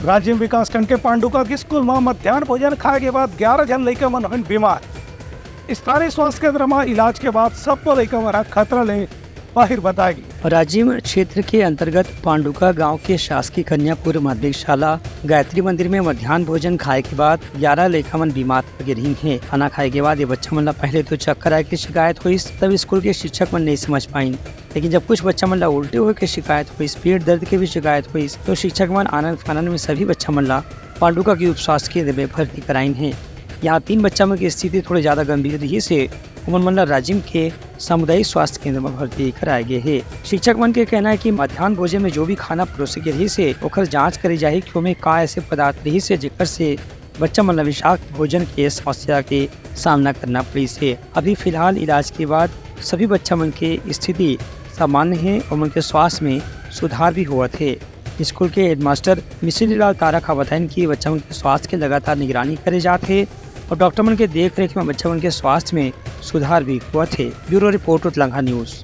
राजीव विकासखंड के पांडुका की स्कूल में मध्याह्न भोजन खाए के बाद 11 जन लड़का मन हुए बीमार। स्थानीय स्वास्थ्य केंद्र में इलाज के बाद सबको लड़का मरा खतरा ले बाहर बताएगी। राजीव क्षेत्र के अंतर्गत पांडुका गांव के शासकीय कन्यापुर माध्यमिक शाला गायत्री मंदिर में मध्याह्न भोजन खाए के बाद 11 लड़का मन बीमार पड़ रही हैं। खाना खाए के बाद ये बच्चा मन पहले तो चक्कर आए की शिकायत हुई, तब स्कूल के शिक्षक मन नहीं समझ पाई, लेकिन जब कुछ बच्चा मन उल्टे हुए की शिकायत हुई, पेट दर्द की भी शिकायत हुई, तो शिक्षक मन आनंद फानंद में सभी बच्चा मन पांडुका की उप स्वास्थ्य केंद्र में भर्ती कराई है। यहाँ 3 बच्चा मन की स्थिति थोड़ी ज्यादा गंभीर रही से उमन मन राजीव के सामुदायिक स्वास्थ्य केंद्र में भर्ती कराए गए है। शिक्षक मन के कहना है कि मध्याह्न भोजन में जो भी खाना परोसे के रही से ओकर जांच करी जाए कि ओमे का ऐसे पदार्थ रही से जेकर से बच्चा मन विषाक्त भोजन के समस्या के सामना करना पड़ी से। अभी फिलहाल इलाज के बाद सभी बच्चा मन के स्थिति सामान्य है और उनके स्वास्थ्य में सुधार भी हुआ थे। स्कूल के हेडमास्टर मिश्री लाल तारा का बताया कि बच्चा मन के स्वास्थ्य के लगातार निगरानी करे जाते और डॉक्टर मन के देख रेख में बच्चा मन के स्वास्थ्य में सुधार भी हुआ थे। ब्यूरो रिपोर्ट उत्तलंघा न्यूज।